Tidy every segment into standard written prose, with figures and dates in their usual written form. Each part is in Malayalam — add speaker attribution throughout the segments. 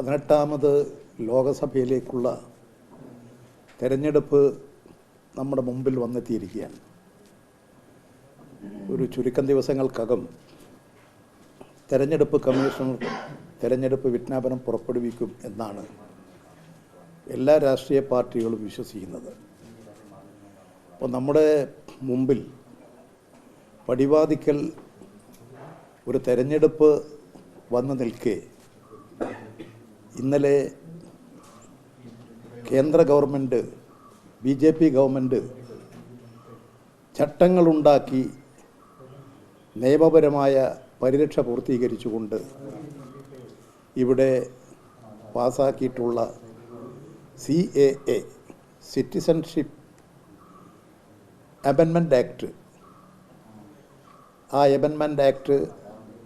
Speaker 1: 18ാമത് ലോകസഭയിലേക്കുള്ള തെരഞ്ഞെടുപ്പ് നമ്മുടെ മുമ്പിൽ വന്നെത്തിയിരിക്കുകയാണ്. ഒരു ചുരുക്കം ദിവസങ്ങൾക്കകം തെരഞ്ഞെടുപ്പ് കമ്മീഷണർ തെരഞ്ഞെടുപ്പ് വിജ്ഞാപനം പുറപ്പെടുവിക്കും എന്നാണ് എല്ലാ രാഷ്ട്രീയ പാർട്ടികളും വിശ്വസിക്കുന്നത്. അപ്പോൾ നമ്മുടെ മുമ്പിൽ പടിവാതിക്കൽ ഒരു തെരഞ്ഞെടുപ്പ് വന്നു നിൽക്കെ ഇന്നലെ കേന്ദ്ര ഗവൺമെൻറ് BJP ഗവൺമെൻറ് ചട്ടങ്ങളുണ്ടാക്കി നിയമപരമായ പരിരക്ഷ പൂർത്തീകരിച്ചുകൊണ്ട് ഇവിടെ പാസാക്കിയിട്ടുള്ള CAA സിറ്റിസൺഷിപ്പ് അമെൻമെൻറ്റ് ആക്ട്, ആ അമെൻമെൻറ്റ് ആക്ട്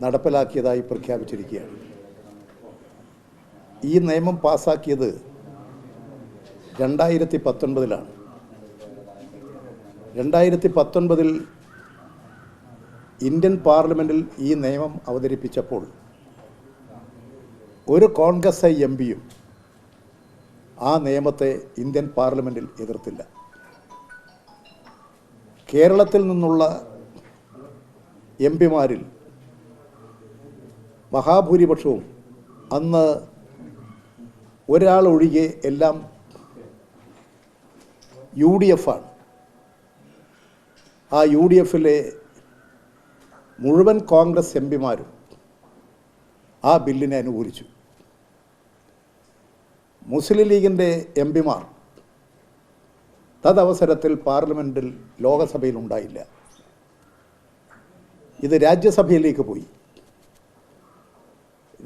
Speaker 1: നടപ്പിലാക്കിയതായി പ്രഖ്യാപിച്ചിരിക്കുകയാണ്. ഈ നിയമം പാസാക്കിയത് 2019-ലാണ്. 2019-ൽ ഇന്ത്യൻ പാർലമെൻറ്റിൽ ഈ നിയമം അവതരിപ്പിച്ചപ്പോൾ ഒരു കോൺഗ്രസ് MPയും ആ നിയമത്തെ ഇന്ത്യൻ പാർലമെൻറ്റിൽ എതിർത്തില്ല. കേരളത്തിൽ നിന്നുള്ള MPമാരിൽ മഹാഭൂരിപക്ഷവും അന്ന് ഒരാളൊഴികെ എല്ലാം UDF ആണ്. ആ UDFലെ മുഴുവൻ കോൺഗ്രസ് MPമാരും ആ ബില്ലിനെ അനുകൂലിച്ചു. മുസ്ലിം ലീഗിൻ്റെ MPമാർ തദവസരത്തിൽ പാർലമെൻറ്റിൽ ലോകസഭയിൽ ഉണ്ടായില്ല. ഇത് രാജ്യസഭയിലേക്ക് പോയി.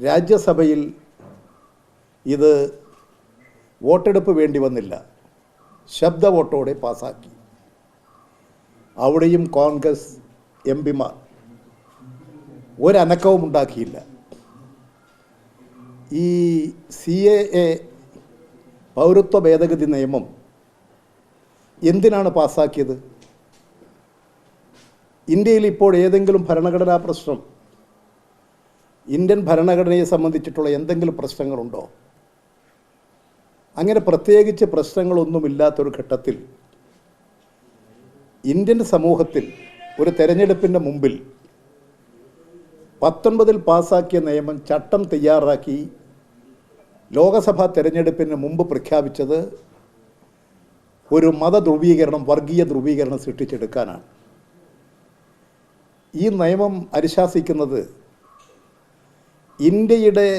Speaker 1: രാജ്യസഭയിൽ ഇത് വോട്ടെടുപ്പ് വേണ്ടി വന്നില്ല, ശബ്ദ വോട്ടോടെ പാസാക്കി. അവിടെയും കോൺഗ്രസ് MPമാർ ഒരനക്കവും ഉണ്ടാക്കിയില്ല. ഈ CAA പൗരത്വ ഭേദഗതി നിയമം എന്തിനാണ് പാസാക്കിയത്? ഇന്ത്യയിൽ ഇപ്പോൾ ഏതെങ്കിലും ഭരണഘടനാ പ്രശ്നം, ഇന്ത്യൻ ഭരണഘടനയെ സംബന്ധിച്ചിട്ടുള്ള എന്തെങ്കിലും പ്രശ്നങ്ങളുണ്ടോ? അങ്ങനെ പ്രത്യേകിച്ച് പ്രശ്നങ്ങളൊന്നുമില്ലാത്തൊരു ഘട്ടത്തിൽ ഇന്ത്യൻ സമൂഹത്തിൽ ഒരു തെരഞ്ഞെടുപ്പിൻ്റെ മുമ്പിൽ 19-ൽ പാസാക്കിയ നിയമം ചട്ടം തയ്യാറാക്കി ലോകസഭാ തെരഞ്ഞെടുപ്പിന് മുമ്പ് പ്രഖ്യാപിച്ചത് ഒരു മതധ്രുവീകരണം, വർഗീയ ധ്രുവീകരണം സൃഷ്ടിച്ചെടുക്കാനാണ്. ഈ നിയമം അനുശാസിക്കുന്നത് ഇന്ത്യയുടെ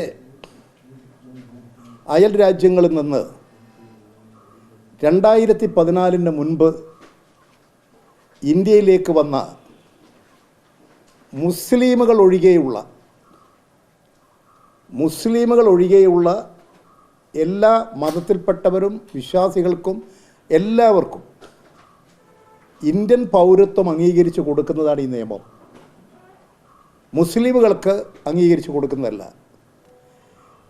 Speaker 1: അയൽ രാജ്യങ്ങളിൽ നിന്ന് 2014-ന് മുൻപ് ഇന്ത്യയിലേക്ക് വന്ന മുസ്ലിമുകൾ ഒഴികെയുള്ള എല്ലാ മതത്തിൽപ്പെട്ടവരും വിശ്വാസികൾക്കും എല്ലാവർക്കും ഇന്ത്യൻ പൗരത്വം അംഗീകരിച്ച് കൊടുക്കുന്നതാണ് ഈ നിയമം. മുസ്ലിമുകൾക്ക് അംഗീകരിച്ച് കൊടുക്കുന്നതല്ല.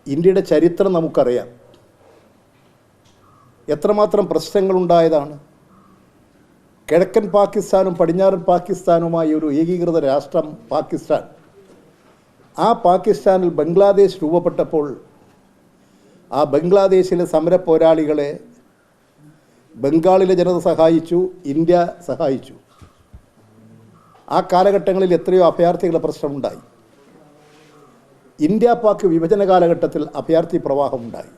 Speaker 1: ഇന്ത്യയുടെ ചരിത്രം നമുക്കറിയാം. എത്രമാത്രം പ്രശ്നങ്ങളുണ്ടായതാണ്. കിഴക്കൻ പാകിസ്ഥാനും പടിഞ്ഞാറൻ പാകിസ്ഥാനുമായി ഒരു ഏകീകൃത രാഷ്ട്രം പാകിസ്ഥാൻ. ആ പാകിസ്ഥാനിൽ ബംഗ്ലാദേശ് രൂപപ്പെട്ടപ്പോൾ ആ ബംഗ്ലാദേശിലെ സമര പോരാളികളെ ബംഗാളിലെ ജനത സഹായിച്ചു, ഇന്ത്യ സഹായിച്ചു. ആ കാലഘട്ടങ്ങളിൽ എത്രയോ അഭയാർത്ഥികളുടെ പ്രശ്നമുണ്ടായി. ഇന്ത്യ പാക് വിഭജന കാലഘട്ടത്തിൽ അഭയാർത്ഥി പ്രവാഹമുണ്ടായി.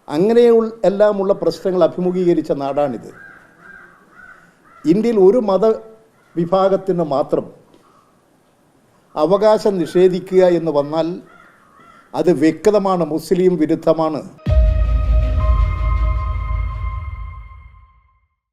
Speaker 1: അങ്ങനെയുള്ള എല്ലാമുള്ള പ്രശ്നങ്ങൾ അഭിമുഖീകരിച്ച നാടാണിത്. ഇന്ത്യയിൽ ഒരു മതവിഭാഗത്തിന് മാത്രം അവകാശം നിഷേധിക്കുക എന്ന് വന്നാൽ അത് വ്യക്തമാണ്, മുസ്ലിം വിരുദ്ധമാണ്.